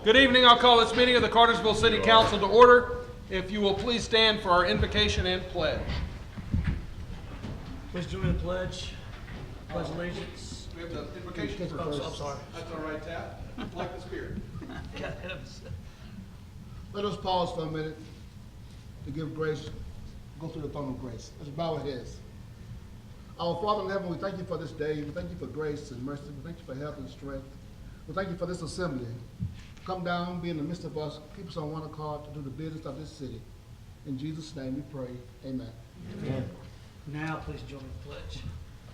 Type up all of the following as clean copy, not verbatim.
Good evening. I'll call this meeting of the Cartersville City Council to order. If you will please stand for our invocation and pledge. Please join in the pledge. Pledge allegiance. We have the invocation first. Oh, I'm sorry. That's all right, Tap. Like the spirit. Let us pause for a minute to give grace, go through the throne of grace. Let's bow our heads. Our Father in heaven, we thank you for this day. We thank you for grace and mercy. We thank you for health and strength. We thank you for this assembly. Come down, be in the midst of us, keep us on one accord to do the business of this city. In Jesus' name we pray. Amen. Amen. Now please join in the pledge.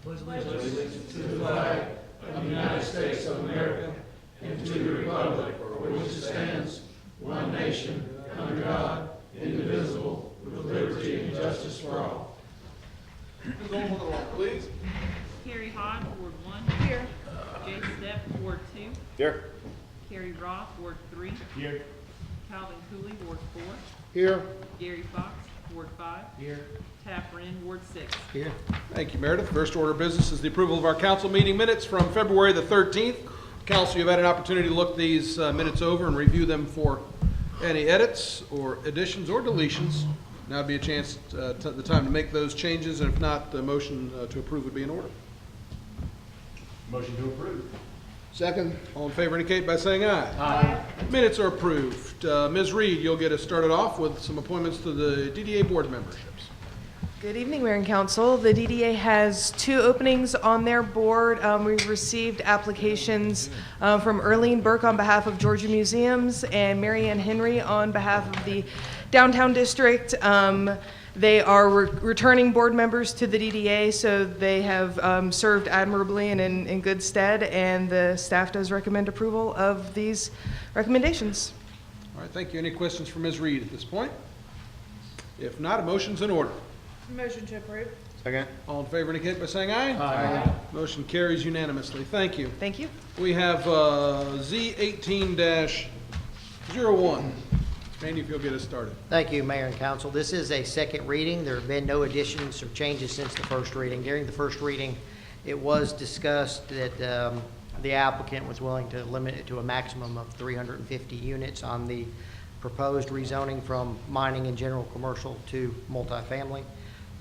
Pledge allegiance to the flag of the United States of America and to the republic for which it stands, one nation, under God, indivisible, with liberty and justice for all. Who's on with it all, please? Carrie Hahn, Ward 1. Here. Jay Stepp, Ward 2. Here. Carrie Roth, Ward 3. Here. Calvin Cooley, Ward 4. Here. Gary Fox, Ward 5. Here. Tap Wren, Ward 6. Here. Thank you, Meredith. First order of business is the approval of our council meeting minutes from February the 13th. Council, you've had an opportunity to look these minutes over and review them for any edits or additions or deletions. Now would be a chance, the time to make those changes, and if not, the motion to approve would be in order. Motion to approve. Second. All in favor indicate by saying aye. Aye. Minutes are approved. Ms. Reed, you'll get us started off with some appointments to the DDA board memberships. Good evening, Mayor and Council. The DDA has 2 openings on their board. We've received applications from Earlene Burke on behalf of Georgia Museums and Marianne Henry on behalf of the Downtown District. They are returning board members to the DDA, so they have served admirably and in good stead, and the staff does recommend approval of these recommendations. All right, thank you. Any questions for Ms. Reed at this point? If not, a motion's in order. Motion to approve. Second. All in favor indicate by saying aye. Aye. Motion carries unanimously. Thank you. Thank you. We have Z18-01. Randy, if you'll get us started. Thank you, Mayor and Council. This is a second reading. There have been no additions or changes since the first reading. During the first reading, it was discussed that the applicant was willing to limit it to a maximum of 350 units on the proposed rezoning from mining and general commercial to multifamily.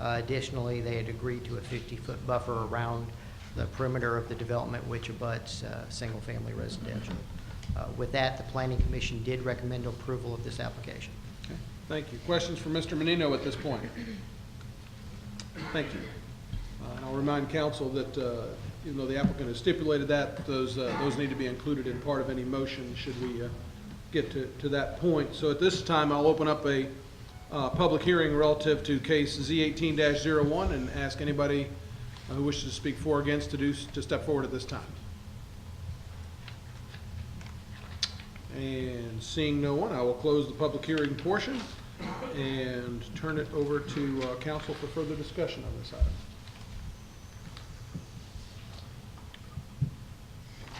Additionally, they had agreed to a 50-foot buffer around the perimeter of the development, which abuts single-family residential. With that, the Planning Commission did recommend approval of this application. Okay. Thank you. Questions for Mr. Menino at this point? Thank you. And I'll remind council that even though the applicant has stipulated that, those need to be included in part of any motion should we get to that point. So at this time, I'll open up a public hearing relative to case Z18-01 and ask anybody who wishes to speak for or against to step forward at this time. And seeing no one, I will close the public hearing portion and turn it over to council for further discussion on this item.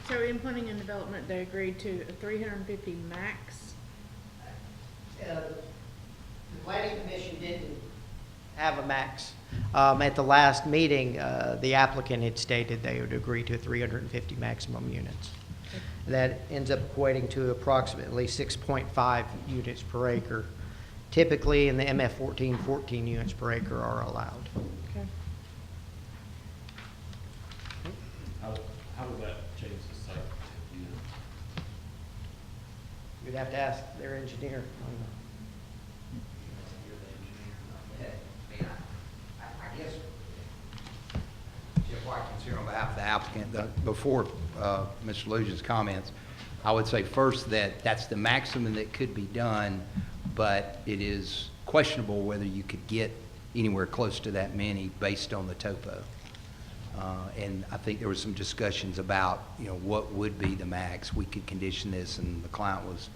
So in planning and development, they agreed to a 350 max. The Planning Commission didn't have a max. At the last meeting, the applicant had stated they would agree to 350 maximum units. That ends up equating to approximately 6.5 units per acre. Typically, in the MF 14 units per acre are allowed. Okay. How would that change the site? You know? You'd have to ask their engineer. I guess, Jeff Watkins here on behalf of the applicant. Before Mr. Lujan's comments, I would say first that that's the maximum that could be done, but it is questionable whether you could get anywhere close to that many based on the topo. And I think there was some discussions about, what would be the max. We could condition this, and the client was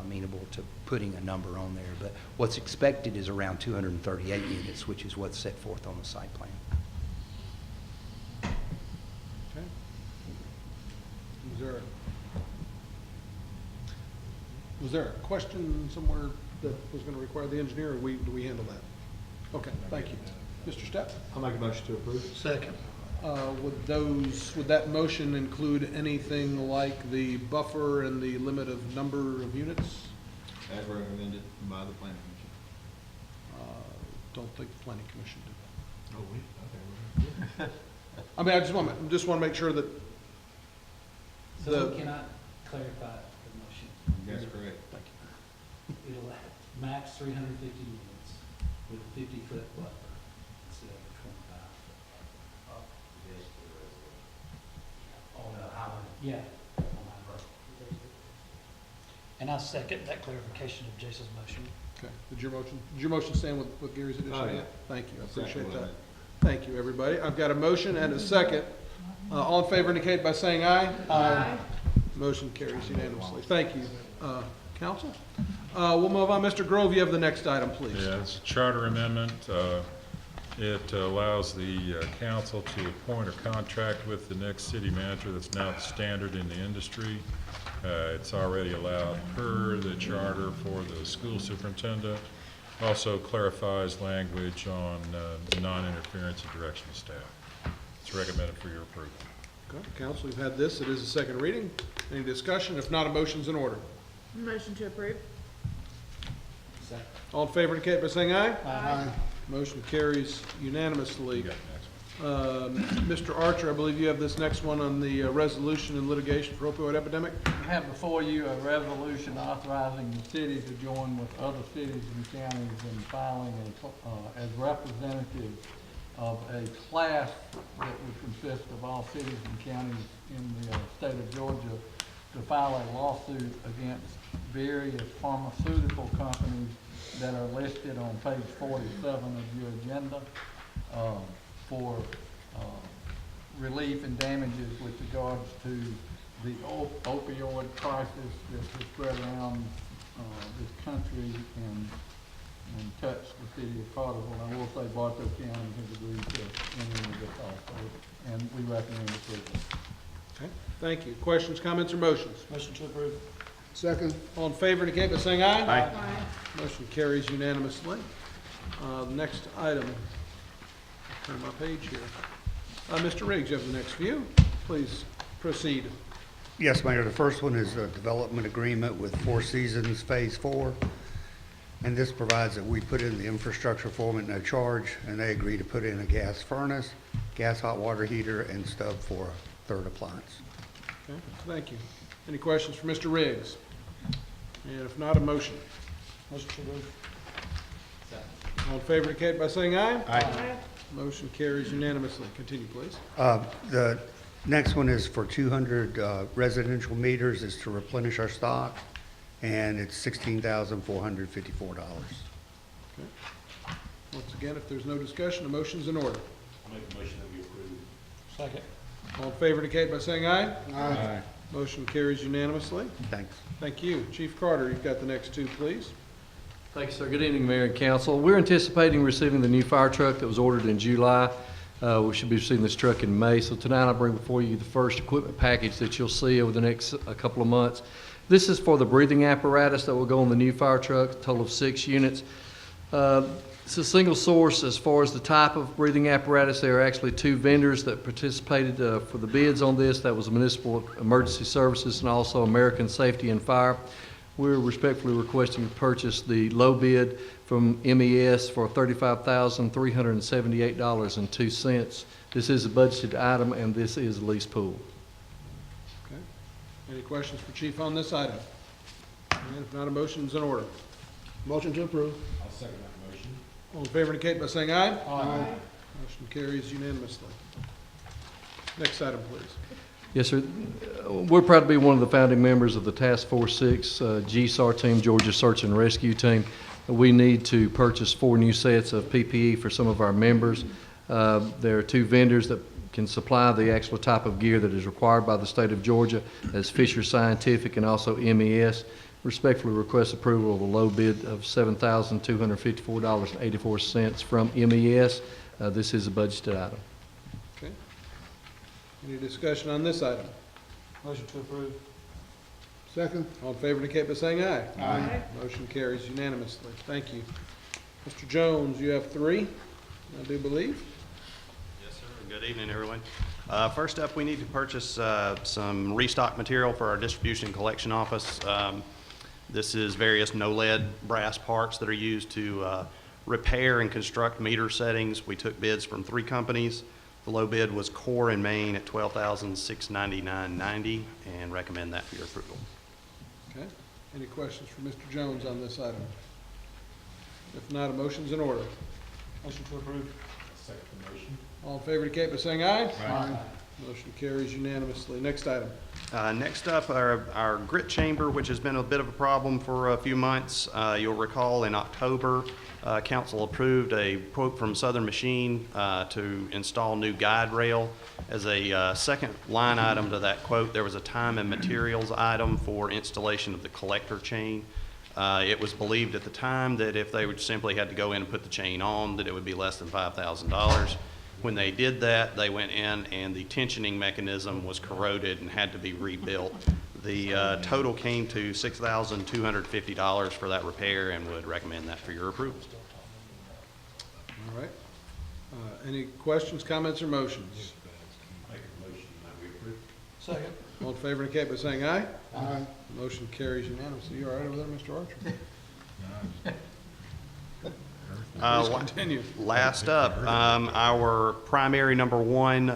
amenable to putting a number on there. But what's expected is around 238 units, which is what's set forth on the site plan. Okay. Was there a question somewhere that was going to require the engineer, or do we handle that? Okay, thank you. Mr. Stepp? I'll make a motion to approve. Second. Would that motion include anything like the buffer and the limit of number of units? As recommended by the planning Don't think the planning commission did commission. Oh, okay. that. I mean, I just want to make sure that So The- we cannot clarify the motion. That's correct. It'll have max 350 units with a 50-foot buffer instead of 25. On the highway. Yeah. On the highway. And I second that clarification of Jason's motion. Okay, did your motion stand with what Gary's addition? Oh, yeah. Thank you, I Second appreciate that. limit. Thank you, everybody. I've got a motion and a second. All in favor indicate by saying aye. Aye. Motion carries unanimously. Thank you, council. We'll move on. Mr. Grove, you have the next item, please. Yeah, it's a charter amendment. It allows the council to appoint or contract with the next city manager. That's now the standard in the industry. It's already allowed per the charter for the school superintendent. Also clarifies language on non-interference and direction of staff. It's recommended for your approval. Okay, council, you've had this. It is a second reading. Any discussion? If not, a motion's in order. Motion to approve. Second. All in favor indicate by saying aye. Aye. Motion carries unanimously. You got the next one. Mr. Archer, I believe you have this next one on the resolution and litigation for opioid epidemic. I have before you a resolution authorizing the city to join with other cities and counties in filing as representative of a class that would consist of all cities and counties in the state of Georgia to file a lawsuit against various pharmaceutical companies that are listed on page 47 of your agenda for relief and damages with regards to the opioid crisis that has spread around this country and touched the city of Cartersville. And I will say Bartow County has agreed to enter into this also, and we recommend approval. Okay, thank you. Questions, comments, or motions? Motion to approve. Second. All in favor indicate by saying aye. Aye. Motion carries unanimously. Next item, turn my page here. Mr. Riggs, you have the next few. Please proceed. Yes, Mayor. The first one is a development agreement with Four Seasons Phase 4. And this provides that we put in the infrastructure for them at no charge, and they agree to put in a gas furnace, gas hot water heater, and stub for a third appliance. Okay, thank you. Any questions for Mr. Riggs? And if not, a motion. Motion to approve. All in favor indicate by saying aye. Aye. Motion carries unanimously. Continue, please. The next one is for 200 residential meters, is to replenish our stock, and it's $16,454. Okay. Once again, if there's no discussion, a motion's in order. I'll make a motion that we approve. Second. All in favor indicate by saying aye. Aye. Motion carries unanimously. Thanks. Thank you. Chief Carter, you've got the next two, please. Thank you, sir. Good evening, Mayor and Council. We're anticipating receiving the new fire truck that was ordered in July. We should be receiving this truck in May. So tonight I'll bring before you the first equipment package that you'll see over the next couple of months. This is for the breathing apparatus that will go on the new fire truck, a total of 6 units. It's a single source as far as the type of breathing apparatus. There are actually 2 vendors that participated for the bids on this. That was Municipal Emergency Services and also American Safety and Fire. We're respectfully requesting to purchase the low bid from MES for $35,378.02. This is a budgeted item, and this is a lease pool. Okay. Any questions for Chief on this item? And if not, a motion's in order. Motion to approve. I'll second that motion. All in favor indicate by saying aye. Aye. Motion carries unanimously. Next item, please. Yes, sir. We're proud to be one of the founding members of the Task Force 6 GSAR team, Georgia Search and Rescue Team. We need to purchase 4 new sets of PPE for some of our members. There are 2 vendors that can supply the actual type of gear that is required by the state of Georgia, as Fisher Scientific and also MES. Respectfully request approval of a low bid of $7,254.84 from MES. This is a budgeted item. Okay. Any discussion on this item? Motion to approve. Second. All in favor indicate by saying aye. Aye. Motion carries unanimously. Thank you. Mr. Jones, you have 3, I do believe. Yes, sir. Good evening, everyone. First up, we need to purchase some restock material for our distribution and collection office. This is various no-lead brass parts that are used to repair and construct meter settings. We took bids from 3 companies. The low bid was Core in Maine at $12,699.90, and recommend that for your approval. Okay. Any questions for Mr. Jones on this item? If not, a motion's in order. Motion to approve. Second motion. All in favor indicate by saying aye. Aye. Motion carries unanimously. Next item. Next up, our grit chamber, which has been a bit of a problem for a few months. You'll recall in October, council approved a quote from Southern Machine to install new guide rail. As a second line item to that quote, there was a time and materials item for installation of the collector chain. It was believed at the time that if they would simply had to go in and put the chain on, that it would be less than $5,000. When they did that, they went in and the tensioning mechanism was corroded and had to be rebuilt. The total came to $6,250 for that repair, and would recommend that for your approval. All right. Any questions, comments, or motions? Make a motion that we approve. Second. All in favor indicate by saying aye. Aye. Motion carries unanimously. You all right over there, Mr. Archer? Please continue. Last up, our primary number 1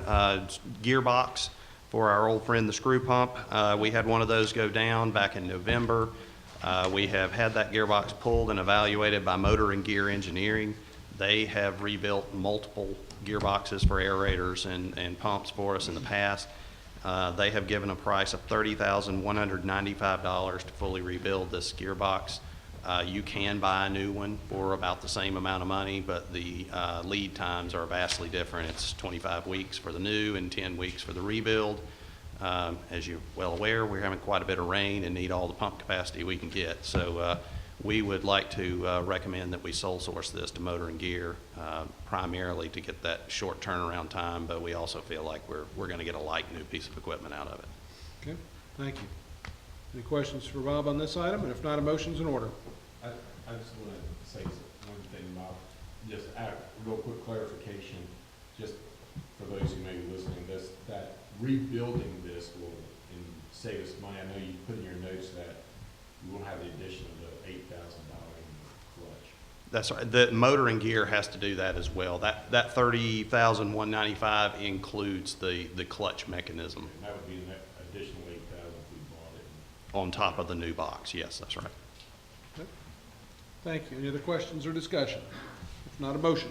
gearbox for our old friend, the screw pump. We had one of those go down back in November. We have had that gearbox pulled and evaluated by Motor and Gear Engineering. They have rebuilt multiple gearboxes for aerators and pumps for us in the past. They have given a price of $30,195 to fully rebuild this gearbox. You can buy a new one for about the same amount of money, but the lead times are vastly different. It's 25 weeks for the new and 10 weeks for the rebuild. As you're well aware, we're having quite a bit of rain and need all the pump capacity we can get. So we would like to recommend that we sole source this to Motor and Gear, primarily to get that short turnaround time, but we also feel like we're going to get a like new piece of equipment out of it. Okay, thank you. Any questions for Bob on this item? And if not, a motion's in order. I just want to say one thing, Bob, just real quick clarification, just for those who may be listening, that rebuilding this will save us money. I know you put in your notes that you won't have the addition of the $8,000 in the clutch. That's right. The Motor and Gear has to do that as well. That $30,195 includes the clutch mechanism. And that would be an additional $8,000 if we bought it. On top of the new box. Yes, that's right. Okay. Thank you. Any other questions or discussion? If not, a motion.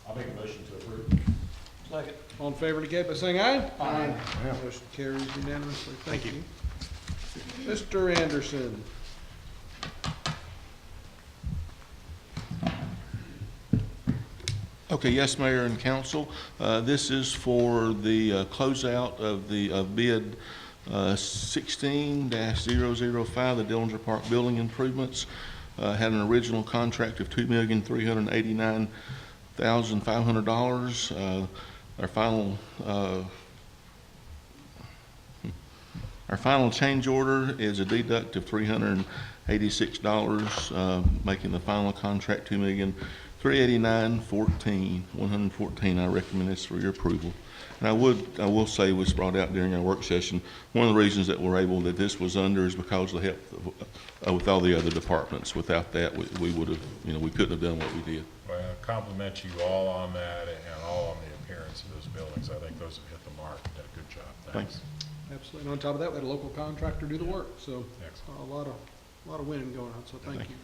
I'll make a motion to approve. Second. All in favor indicate by saying aye. Aye. Motion carries unanimously. Thank you. Mr. Anderson. Okay, yes, Mayor and Council. This is for the closeout of the bid 16-005, the Dillinger Park Building Improvements. Had an original contract of $2,389,500. Our final change order is a deduct of $386, making the final contract $2,389,114. I recommend this for your approval. And I will say, was brought out during our work session, one of the reasons that we're able, that this was under, is because of the help with all the other departments. Without that, we would have, we couldn't have done what we did. Well, I compliment you all on that and all on the appearance of those buildings. I think those have hit the mark. You did a good job. Thanks. Absolutely. And on top of that, we had a local contractor do the work. So Excellent. a lot of winning going on. So thank you,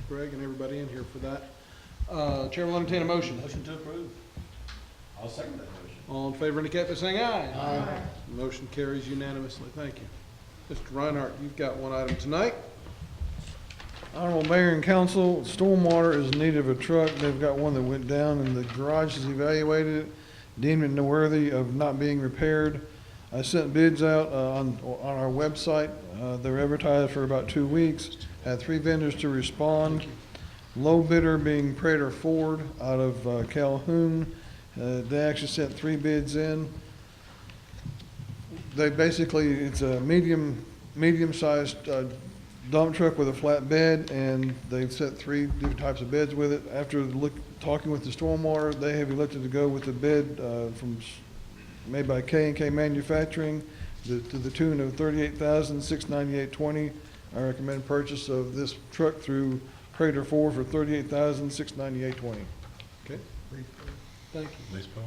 Greg, and everybody in here for that. Chair will entertain a motion. Motion to approve. I'll second that motion. All in favor indicate by saying aye. Aye. Motion carries unanimously. Thank you. Mr. Reinhardt, you've got one item tonight. Honorable Mayor and Council, stormwater is in need of a truck. They've got one that went down and the garage has evaluated it, deemed it worthy of not being repaired. I sent bids out on our website. They're advertised for about 2 weeks. Had 3 vendors to respond. Low bidder being Prater Ford out of Calhoun. They actually sent 3 bids in. They basically, it's a medium-sized dump truck with a flat bed, and they've set 3 different types of beds with it. After talking with the stormwater, they have elected to go with the bed made by K&K Manufacturing to the tune of $38,698.20. I recommend purchase of this truck through Crater 4 for $38,698.20. Okay. Thank you. Lease pool?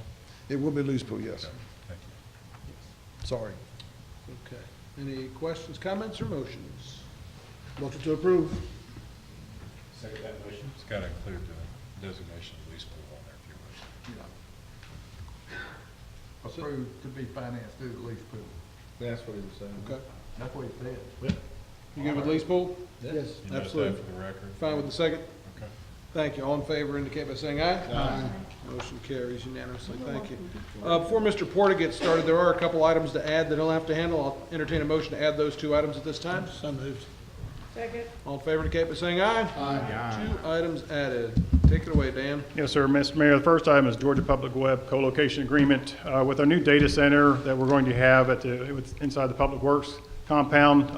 It will be lease pool, yes. Thank you. Sorry. Okay. Any questions, comments, or motions? Motion to approve. Second that motion. It's got to include the designation of lease pool on there if you wish. Approved to be financed through the lease pool. That's what he was saying. Okay. That's what he said. You good with lease pool? Yes. You note Absolutely. that for the record? Fine with the second? Okay. Thank you. All in favor indicate by saying aye. Aye. Motion carries unanimously. Thank you. Before Mr. Porter gets started, there are a couple items to add that he'll have to handle. I'll entertain a motion to add those 2 items at this time. So moved. Second. All in favor indicate by saying aye. Aye. 2 items added. Take it away, Dan. Yes, sir. Mr. Mayor, the first item is Georgia Public Web co-location agreement with our new data center that we're going to have inside the Public Works compound.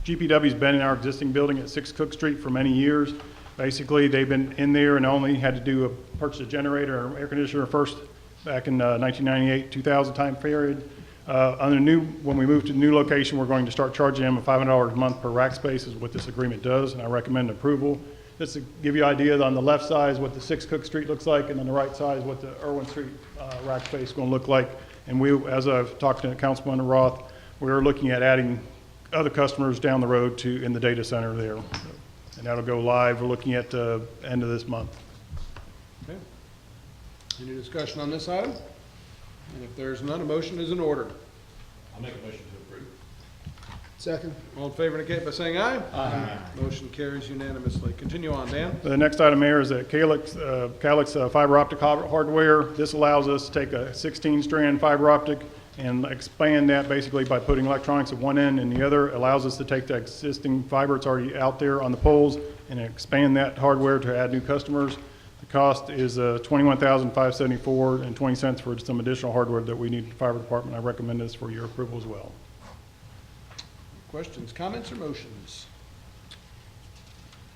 GPW's been in our existing building at 6 Cook Street for many years. Basically, they've been in there and only had to purchase a generator or air conditioner first back in 1998, 2000 time period. When we move to the new location, we're going to start charging them $500 a month per rack space is what this agreement does, and I recommend approval. Just to give you an idea, on the left side is what the 6 Cook Street looks like, and on the right side is what the Irwin Street rack space is going to look like. And as I've talked to Councilman Roth, we're looking at adding other customers down the road in the data center there. And that'll go live, we're looking at the end of this month. Okay. Any discussion on this item? And if there's none, a motion is in order. I'll make a motion to approve. Second. All in favor indicate by saying aye. Aye. Motion carries unanimously. Continue on, Dan. The next item, Mayor, is that Calyx fiber optic hardware. This allows us to take a 16-strand fiber optic and expand that basically by putting electronics at one end and the other. Allows us to take the existing fiber that's already out there on the poles and expand that hardware to add new customers. The cost is $21,574.20 for some additional hardware that we need in the fire department. I recommend this for your approval as well. Questions, comments, or motions?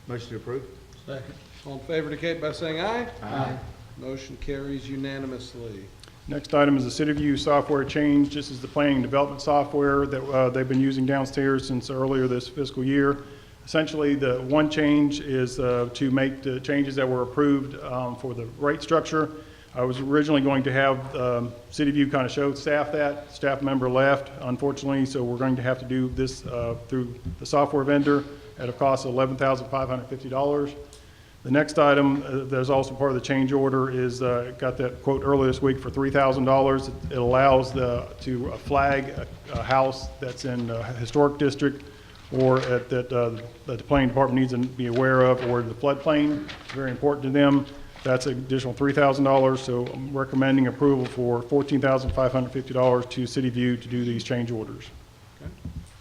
Motion to approve. Second. All in favor indicate by saying aye. Aye. Motion carries unanimously. Next item is the CityView software change. This is the planning and development software that they've been using downstairs since earlier this fiscal year. Essentially, the one change is to make the changes that were approved for the rate structure. I was originally going to have CityView kind of show staff that. Staff member left, unfortunately, so we're going to have to do this through the software vendor at a cost of $11,550. The next item that's also part of the change order is got that quote earlier this week for $3,000. It allows to flag a house that's in a historic district or that the planning department needs to be aware of, or the floodplain. It's very important to them. That's an additional $3,000, so I'm recommending approval for $14,550 to CityView to do these change orders. Okay.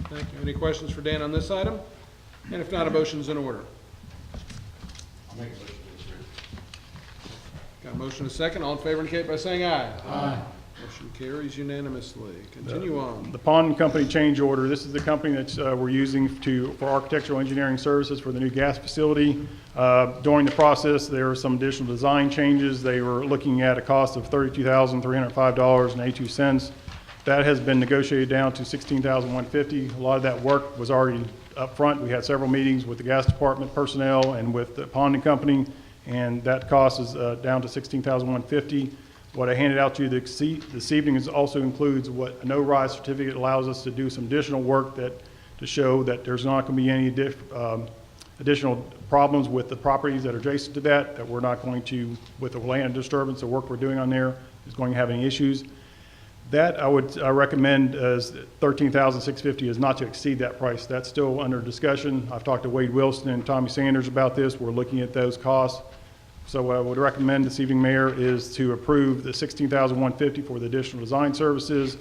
Thank you. Any questions for Dan on this item? And if not, a motion's in order. I'll make a motion to approve. Got a motion and a second. All in favor indicate by saying aye. Aye. Motion carries unanimously. Continue on. The Pond Company change order. This is the company that we're using for architectural engineering services for the new gas facility. During the process, there were some additional design changes. They were looking at a cost of $32,305.82. That has been negotiated down to $16,150. A lot of that work was already up front. We had several meetings with the gas department personnel and with the Pond Company, and that cost is down to $16,150. What I handed out to you this evening also includes what a no-rise certificate allows us to do some additional work to show that there's not going to be any additional problems with the properties that are adjacent to that we're not going to, with the land disturbance, the work we're doing on there is going to have any issues. That I would recommend as $13,650 is not to exceed that price. That's still under discussion. I've talked to Wade Wilson and Tommy Sanders about this. We're looking at those costs. So what I would recommend this evening, Mayor, is to approve the $16,150 for the additional design services,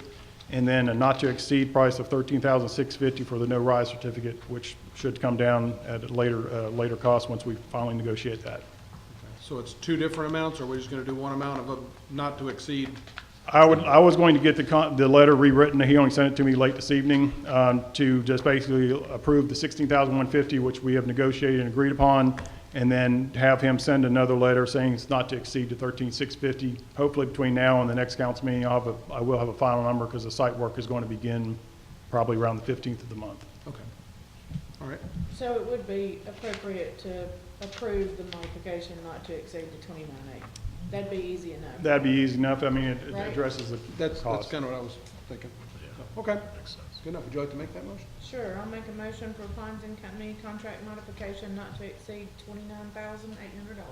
and then a not to exceed price of $13,650 for the no rise certificate, which should come down at a later cost once we finally negotiate that. So it's 2 different amounts, or we're just going to do one amount of a not to exceed I was going to get the letter rewritten. He only sent it to me late this evening, to just basically approve the $16,150, which we have negotiated and agreed upon, and then have him send another letter saying it's not to exceed the $13,650. Hopefully between now and the next council meeting, I will have a final number, because the site work is going to begin probably around the 15th of the month. Okay. All right. So it would be appropriate to approve the modification not to exceed the 29.8. That'd be easy enough. That'd be easy enough. I mean, it Right. addresses the That's cost. kind of what I was thinking. So, okay. Good enough. Would you like to make that motion? Sure, I'll make a motion for Pines and Company contract modification not to exceed $29,800.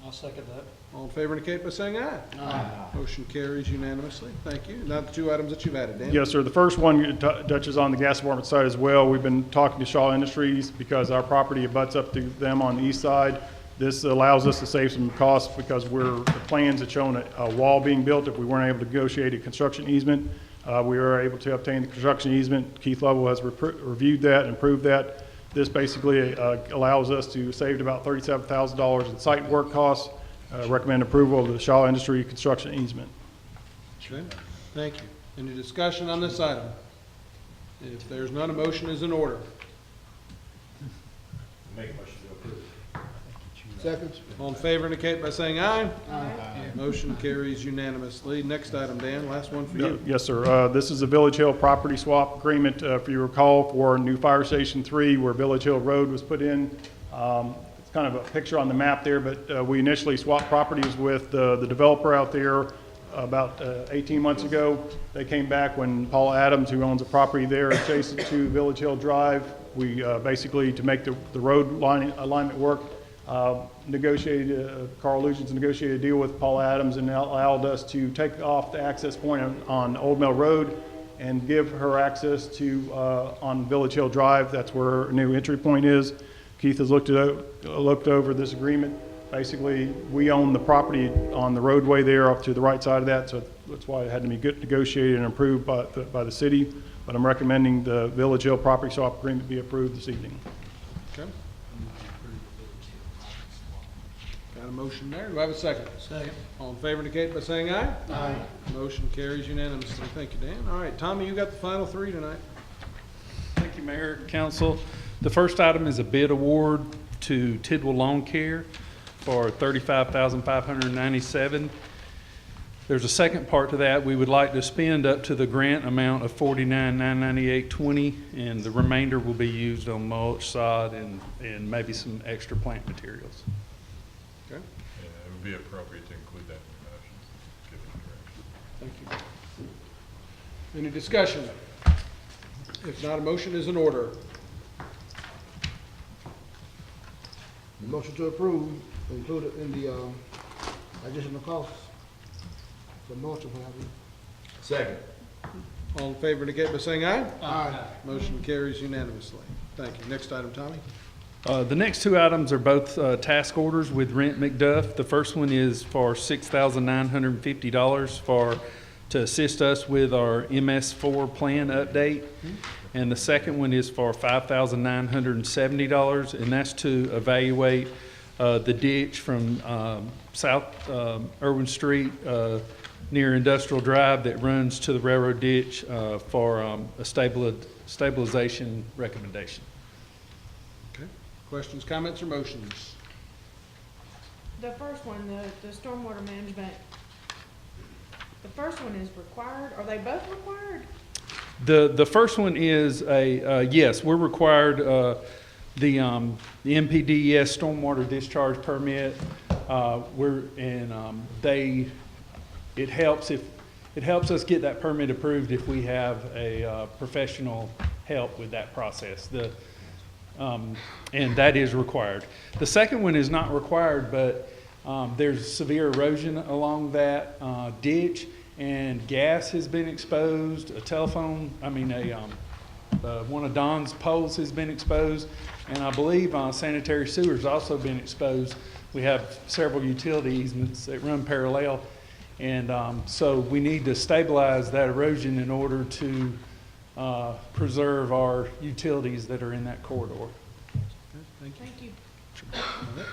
I'll second that. All in favor indicate by saying aye. Aye. Motion carries unanimously. Thank you. Now the two items that you've added, Dan. Yes, sir. The first one touches on the gas department side as well. We've been talking to Shaw Industries because our property abuts up to them on the east side. This allows us to save some costs because the plans that shown a wall being built. If we weren't able to negotiate a construction easement, we were able to obtain the construction easement. Keith Lovell has reviewed that and approved that. This basically allows us to save about $37,000 in site work costs. Recommend approval of the Shaw Industry construction easement. Okay. Thank you. Any discussion on this item? If there's none, a motion is in order. Make a motion to approve. Second. All in favor indicate by saying aye. Aye. Motion carries unanimously. Next item, Dan, last one for you. Yes, sir. This is a Village Hill property swap agreement, if you recall, for new Fire Station 3, where Village Hill Road was put in. It's kind of a picture on the map there, but we initially swapped properties with the developer out there about 18 months ago. They came back when Paul Adams, who owns a property there adjacent to Village Hill Drive, we basically, to make the road alignment work, negotiated, Carl Lugens negotiated a deal with Paul Adams, and that allowed us to take off the access point on Old Mill Road and give her access to on Village Hill Drive. That's where her new entry point is. Keith has looked over this agreement. Basically, we own the property on the roadway there up to the right side of that, so that's why it had to be negotiated and approved by the city. But I'm recommending the Village Hill property swap agreement be approved this evening. Okay. Got a motion there. Do I have a second? Second. All in favor indicate by saying aye. Aye. Motion carries unanimously. Thank you, Dan. All right, Tommy, you got the final three tonight. Thank you, Mayor and Council. The first item is a bid award to Tidwell Lawn Care for $35,597. There's a second part to that. We would like to spend up to the grant amount of $49,998.20, and the remainder will be used on mulch, sod, and maybe some extra plant materials. Okay. Yeah, it would be appropriate to include that in the motion, given the direction. Thank you. Any discussion? If not, a motion is in order. Motion to approve, included in the additional costs for mulch, what have you. Second. All in favor indicate by saying aye. Aye. Motion carries unanimously. Thank you. Next item, Tommy. The next two items are both task orders with Rent McDuff. The first one is for $6,950 to assist us with our MS4 plan update. And the second one is for $5,970, and that's to evaluate the ditch from South Irwin Street near Industrial Drive that runs to the railroad ditch for a stabilization recommendation. Okay. Questions, comments, or motions? The first one, the stormwater management, the first one is required. Are they both required? The first one is yes, we're required the MPDES stormwater discharge permit. It helps us get that permit approved if we have a professional help with that process. And that is required. The second one is not required, but there's severe erosion along that ditch, and gas has been exposed. One of Don's poles has been exposed, and I believe sanitary sewer has also been exposed. We have several utility easements that run parallel, and so we need to stabilize that erosion in order to preserve our utilities that are in that corridor. Thank you. Thank you. All right.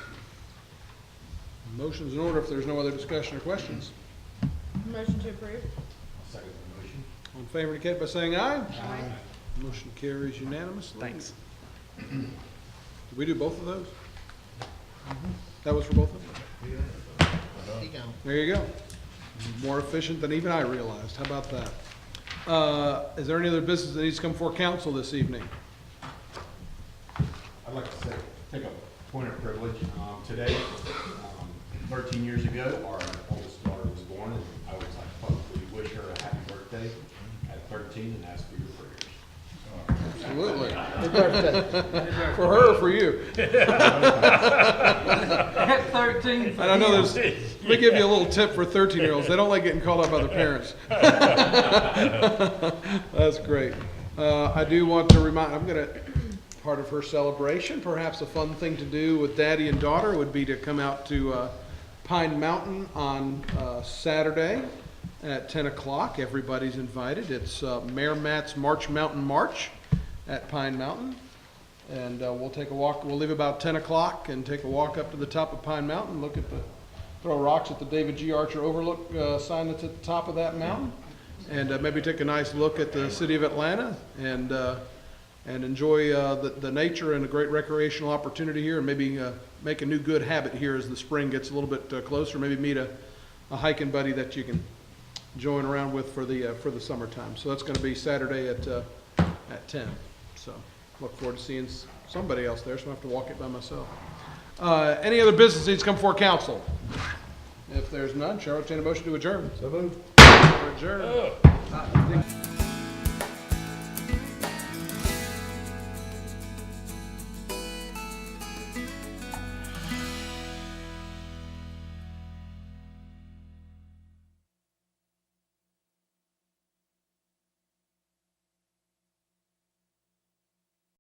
Motion's in order if there's no other discussion or questions. Motion to approve. Second motion. All in favor indicate by saying aye. Aye. Motion carries unanimously. Thanks. Did we do both of those? That was for both of them? There you go. More efficient than even I realized. How about that? Is there any other business that needs to come before council this evening? I'd like to take a point of privilege. Today, 13 years ago, our oldest daughter was born, and I would like to publicly wish her a happy birthday at 13 and ask for your prayers. Absolutely. Happy birthday. For her or for you? At 13. I don't know, let me give you a little tip for 13-year-olds. They don't like getting called out by their parents. That's great. I do want to remind, part of her celebration, perhaps a fun thing to do with daddy and daughter would be to come out to Pine Mountain on Saturday at 10 o'clock. Everybody's invited. It's Mayor Matt's March Mountain March at Pine Mountain. And we'll take a walk. We'll leave about 10 o'clock and take a walk up to the top of Pine Mountain, throw rocks at the David G. Archer Overlook sign that's at the top of that mountain, and maybe take a nice look at the city of Atlanta and enjoy the nature and a great recreational opportunity here, and maybe make a new good habit here as the spring gets a little bit closer. Maybe meet a hiking buddy that you can join around with for the summertime. So that's going to be Saturday at 10. So look forward to seeing somebody else there, so I don't have to walk it by myself. Any other business needs to come before council? If there's none, Chair will entertain a motion to adjourn. So moved. Adjourn.